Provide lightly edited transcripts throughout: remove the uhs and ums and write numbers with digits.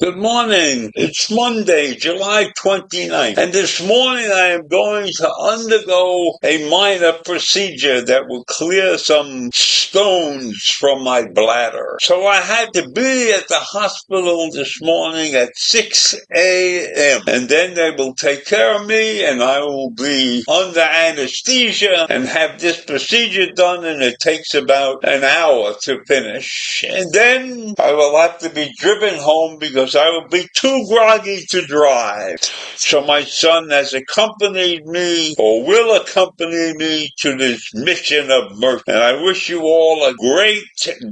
Good morning. It's Monday, July 29th, and this morning I am going to undergo a minor procedure that will clear some stones from my bladder. So I had to be at the hospital this morning at 6 a.m., and then they will take care of me, and I will be under anesthesia and have this procedure done, and it takes about an hour to finish. And then I will have to be driven home because I will be too groggy to drive. So my son has accompanied me, or will accompany me, to this mission of mercy. And I wish you all a great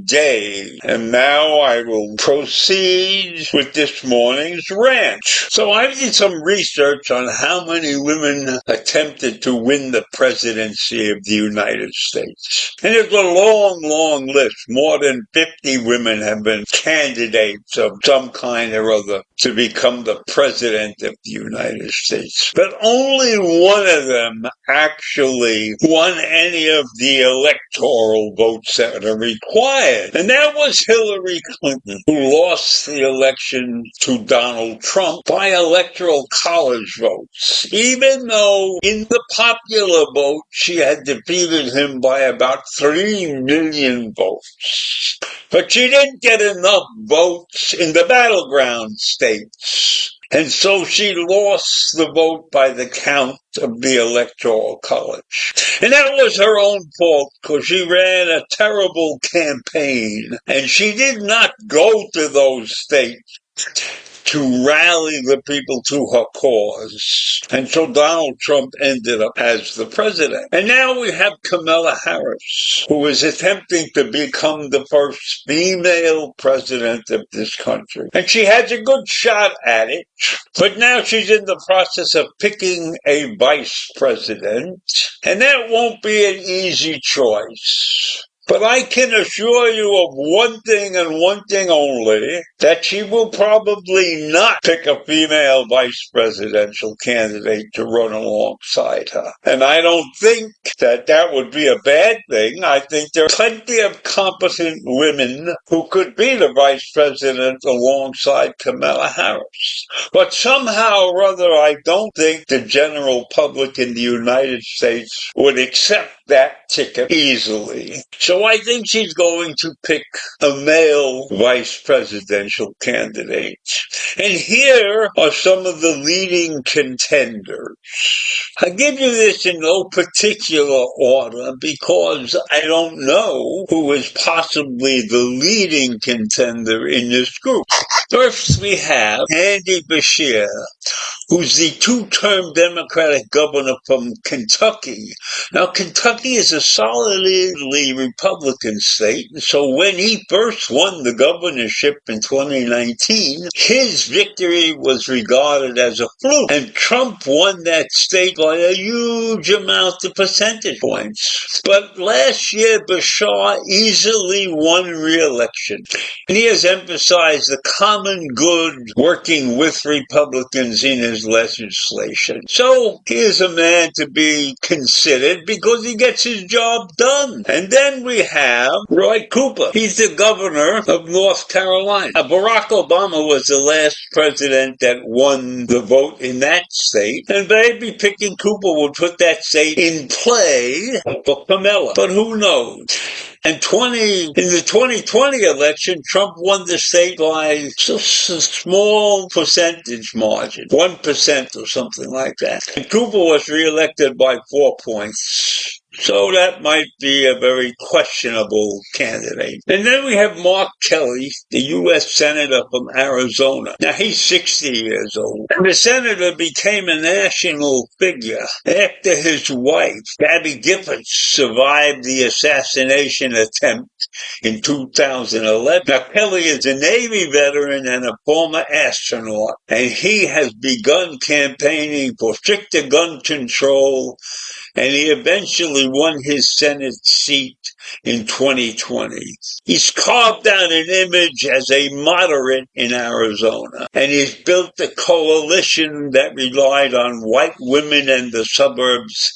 day. And now I will proceed with this morning's rant. So I did some research on how many women attempted to win the presidency of the United States. And it's a long, long list. More than 50 women have been candidates of some kind or other to become the president of the United States. But only one of them actually won any of the electoral votes that are required. And that was Hillary Clinton, who lost the election to Donald Trump by electoral college votes, even though in the popular vote she had defeated him by about 3 million votes. But she didn't get enough votes in the battleground states. And so she lost the vote by the count of the Electoral College. And that was her own fault because she ran a terrible campaign. And she did not go to those states to rally the people to her cause. And so Donald Trump ended up as the president. And now we have Kamala Harris, who is attempting to become the first female president of this country. And she has a good shot at it, but now she's in the process of picking a vice president, and that won't be an easy choice. But I can assure you of one thing and one thing only, that she will probably not pick a female vice presidential candidate to run alongside her. And I don't think that that would be a bad thing. I think there are plenty of competent women who could be the vice president alongside Kamala Harris. But somehow or other, I don't think the general public in the United States would accept that ticket easily. So I think she's going to pick a male vice presidential candidate. And here are some of the leading contenders. I give you this in no particular order because I don't know who is possibly the leading contender in this group. First, we have Andy Beshear, who's the two-term Democratic governor from Kentucky. Now, Kentucky is a solidly Republican state, so when he first won the governorship in 2019, his victory was regarded as a fluke, and Trump won that state by a huge amount of percentage points. But last year, Beshear easily won re-election, and he has emphasized the common good working with Republicans in his legislation. So he is a man to be considered because he gets his job done. And then we have Roy Cooper. He's the governor of North Carolina. Barack Obama was the last president that won the vote in that state, and maybe picking Cooper will put that state in play for Kamala. But who knows? In the 2020 election, Trump won the state by just a small percentage margin, 1% or something like that. And Cooper was reelected by 4 points. So that might be a very questionable candidate. And then we have Mark Kelly, the U.S. Senator from Arizona. Now, he's 60 years old. And the senator became a national figure after his wife, Gabby Giffords, survived the assassination attempt in 2011. Now, Kelly is a Navy veteran and a former astronaut, and he has begun campaigning for stricter gun control, and he eventually won his Senate seat in 2020. He's carved out an image as a moderate in Arizona, and he's built a coalition that relied on white women in the suburbs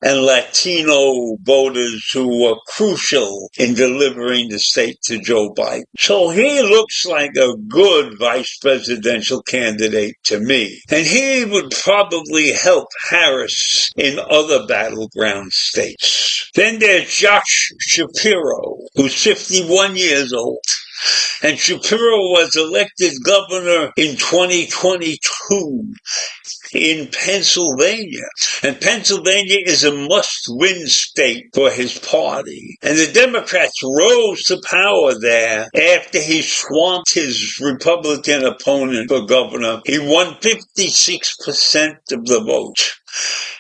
and Latino voters who were crucial in delivering the state to Joe Biden. So he looks like a good vice presidential candidate to me. And he would probably help Harris in other battleground states. Then there's Josh Shapiro, who's 51 years old. And Shapiro was elected governor in 2022 in Pennsylvania. And Pennsylvania is a must-win state for his party. And the Democrats rose to power there after he swamped his Republican opponent for governor. He won 56% of the vote.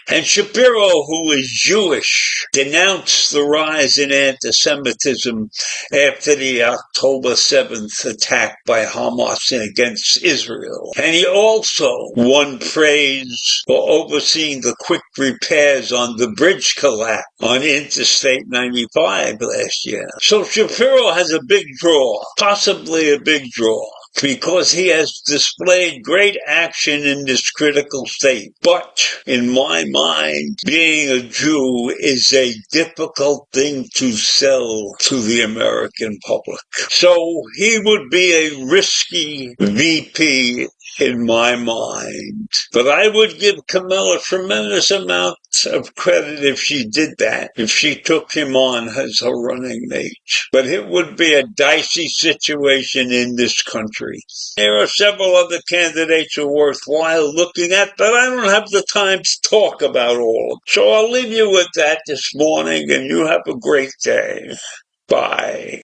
And Shapiro, who is Jewish, denounced the rise in anti-Semitism after the October 7th attack by Hamas against Israel. And he also won praise for overseeing the quick repairs on the bridge collapse on Interstate 95 last year. So Shapiro has a big draw, possibly a big draw, because he has displayed great action in this critical state. But in my mind, being a Jew is a difficult thing to sell to the American public. So he would be a risky VP in my mind. But I would give Kamala a tremendous amount of credit if she did that, if she took him on as her running mate. But it would be a dicey situation in this country. There are several other candidates who are worthwhile looking at, but I don't have the time to talk about all of them. So I'll leave you with that this morning, and you have a great day. Bye.